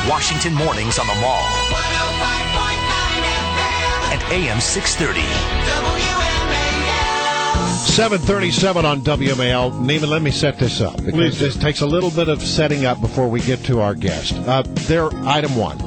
Washington mornings on the Mall. 105.9 FM. And AM 630. WMAL. 7:37 on WMAL. Neiman, let me set this up, because this takes a little bit of setting up before we get to our guest. Item one.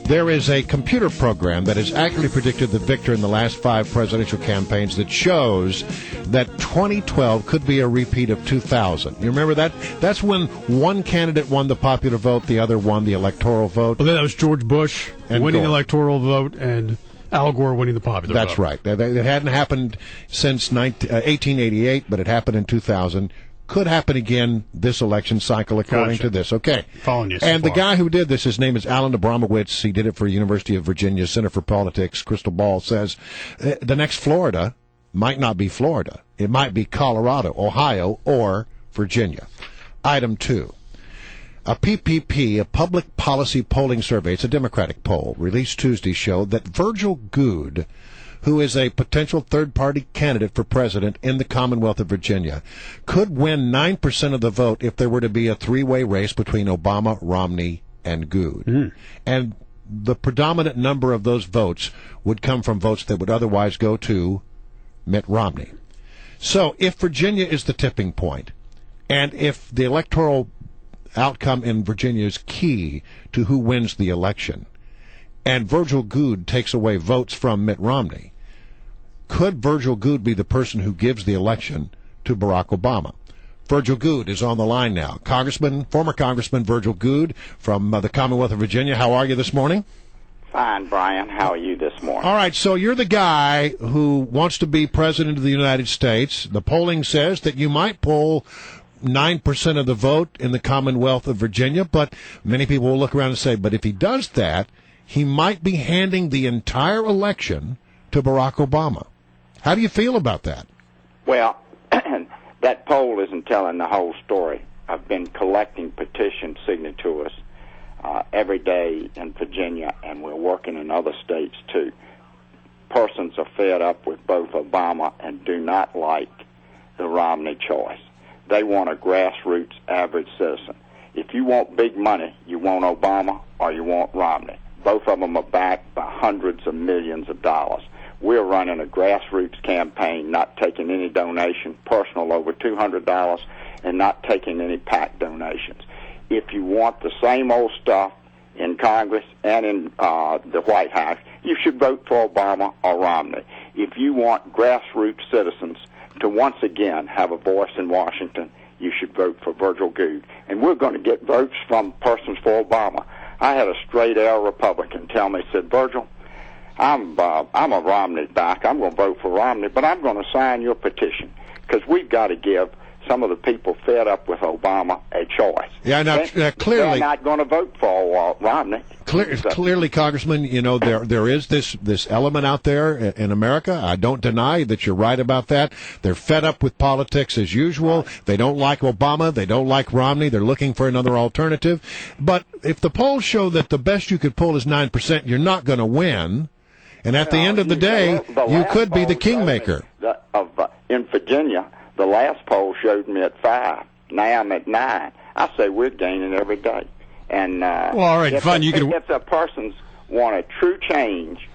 There is a computer program that has accurately predicted the victor in the last 5 presidential campaigns that shows that 2012 could be a repeat of 2000. You remember that? That's when one candidate won the popular vote, the other won the electoral vote. Well, that was George Bush winning the electoral vote and Al Gore winning the popular vote. That's right. It hadn't happened since 1888, but it happened in 2000. Could happen again this election cycle, according to this. Okay. Following you so and far. the guy who did this, his name is Alan Abramowitz. He did it for University of Virginia Center for Politics. Crystal Ball says the next Florida might not be Florida. It might be Colorado, Ohio, or Virginia. Item 2. A PPP, a public policy polling survey, it's a Democratic poll, released Tuesday, showed that Virgil Goode, who is a potential third-party candidate for president in the Commonwealth of Virginia, could win 9% of the vote if there were to be a three-way race between Obama, Romney, and Goode. And the predominant number of those votes would come from votes that would otherwise go to Mitt Romney. So if Virginia is the tipping point, and if the electoral outcome in Virginia is key to who wins the election, and Virgil Goode takes away votes from Mitt Romney, could Virgil Goode be the person who gives the election to Barack Obama? Virgil Goode is on the line now. Former Congressman Virgil Goode from the Commonwealth of Virginia. How are you this morning? Fine, Brian. How are you this morning? All right, so you're the guy who wants to be president of the United States. The polling says that you might poll 9% of the vote in the Commonwealth of Virginia, but many people will look around and say, but if he does that, he might be handing the entire election to Barack Obama. How do you feel about that? Well, that poll isn't telling the whole story. I've been collecting petition signatures every day in Virginia, and we're working in other states too. Persons are fed up with both Obama and do not like the Romney choice. They want a grassroots average citizen. If you want big money, you want Obama or you want Romney. Both of them are backed by hundreds of millions of dollars. We're running a grassroots campaign, not taking any donation, personal over $200, and not taking any PAC donations. If you want the same old stuff in Congress and in the White House, you should vote for Obama or Romney. If you want grassroots citizens to once again have a voice in Washington, you should vote for Virgil Goode. And we're going to get votes from persons for Obama. I had a straight-air Republican tell me, said, Virgil, I'm a Romney back. I'm going to vote for Romney, but I'm going to sign your petition because we've got to give some of the people fed up with Obama a choice. Yeah, now clearly they're not going to vote for Romney. Clearly, Congressman, you know there is this element out there in America. I don't deny that you're right about that. They're fed up with politics as usual. They don't like Obama. They don't like Romney. They're looking for another alternative. But if the polls show that the best you could poll is 9%, you're not going to win. And at the end of the day, you could be the kingmaker. In Virginia, the last poll showed me at 5. Now I'm at 9. I say we're gaining every day. And well, all right, fine. If the persons want a true change,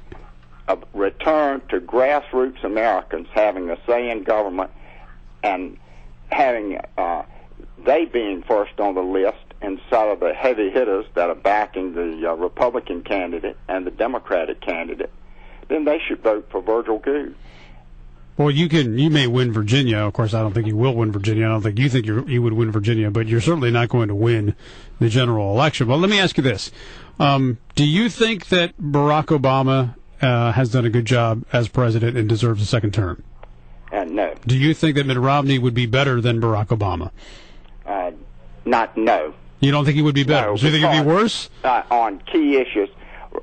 a return to grassroots Americans having a say in government and having they being first on the list instead of the heavy hitters that are backing the Republican candidate and the Democratic candidate, then they should vote for Virgil Goode. Well, you may win Virginia. Of course, I don't think you will win Virginia. I don't think you think you would win Virginia, but you're certainly not going to win the general election. Well, let me ask you this. Do you think that Barack Obama has done a good job as president and deserves a second term? No. Do you think that Mitt Romney would be better than Barack Obama? No. You don't think he would be better? No, so you think he'd be worse? On key issues,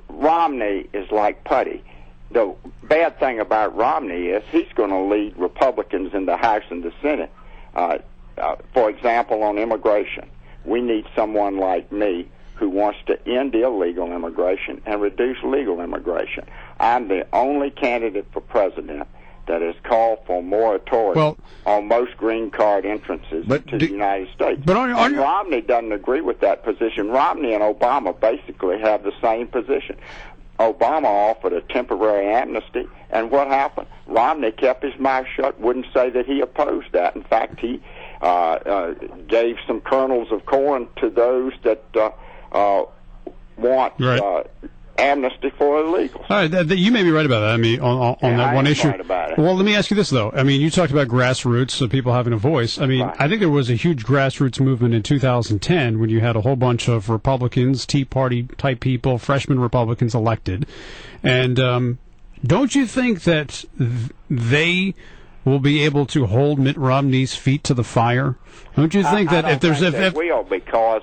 Romney is like putty. The bad thing about Romney is he's going to lead Republicans in the House and the Senate. For example, on immigration, we need someone like me who wants to end illegal immigration and reduce legal immigration. I'm the only candidate for president that has called for a moratorium on most green card entrances to the United States. But and Romney doesn't agree with that position. Romney and Obama basically have the same position. Obama offered a temporary amnesty, and what happened? Romney kept his mouth shut, wouldn't say that he opposed that. In fact, he gave some kernels of corn to those that want amnesty for illegals. All right, you may be right about that. I mean, on that one issue. Right about it. Well, let me ask you this though. I mean, you talked about grassroots, so people having a voice. I mean, I think there was a huge grassroots movement in 2010 when you had a whole bunch of Republicans, Tea Party type people, freshman Republicans elected, and don't you think that they will be able to hold Mitt Romney's feet to the fire? Don't you think that if there's they will, because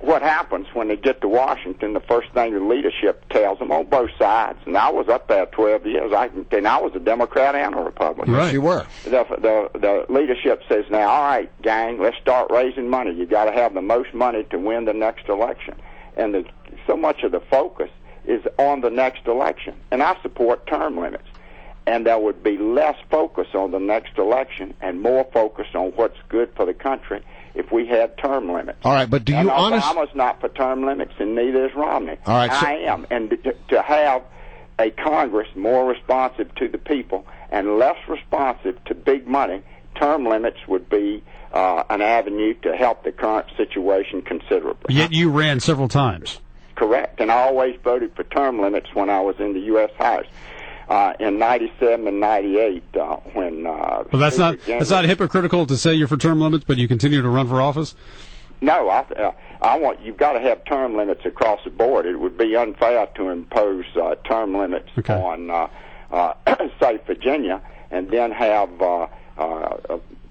what happens when they get to Washington, the first thing the leadership tells them on both sides, and I was up there 12 years, I was a Democrat and a Republican. Right, you were. The leadership says, now, all right, gang, let's start raising money. You got to have the most money to win the next election. And so much of the focus is on the next election. And I support term limits. And there would be less focus on the next election and more focus on what's good for the country if we had term limits. All right, but do you honestly... Obama's not for term limits, and neither is Romney. All right, I am. And to have a Congress more responsive to the people and less responsive to big money, term limits would be an avenue to help the current situation considerably. Yet you ran several times. Correct, and I always voted for term limits when I was in the U.S. House. In 97 and 98, when... Well, that's not hypocritical to say you're for term limits, but you continue to run for office? No, you've got to have term limits across the board. It would be unfair to impose term limits on, say, Virginia, and then have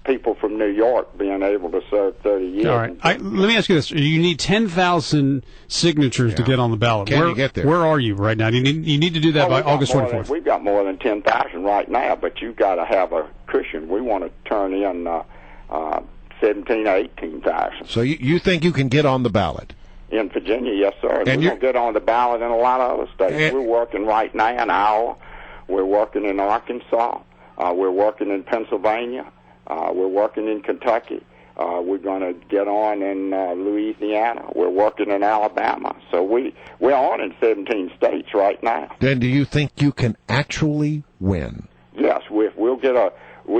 people from New York being able to serve 30 years. All right. Let me ask you this. You need 10,000 signatures to get on the ballot. Can you get there? Where are you right now? You need to do that by August 24th. We've got more than 10,000 right now, but you've got to have a cushion. We want to turn in 17,000 or 18,000. So you think you can get on the ballot? In Virginia, yes, sir. And we're going to get on the ballot in a lot of other states. We're working right now in Iowa. We're working in Arkansas. We're working in Pennsylvania. We're working in Kentucky. We're going to get on in Louisiana. We're working in Alabama. So we're on in 17 states right now. Then do you think you can actually win? Yes, we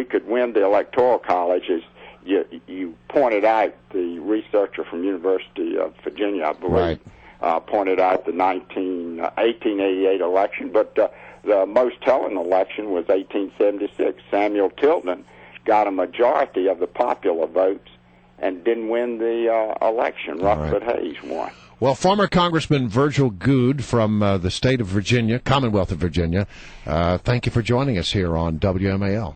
could win the Electoral College. As you pointed out, the researcher from University of Virginia, I believe, pointed out the 1888 election. But the most telling election was 1876. Samuel Tilden got a majority of the popular votes and didn't win the election. Rutherford Hayes won. Well, former Congressman Virgil Goode from the state of Virginia, Commonwealth of Virginia, thank you for joining us here on WMAL.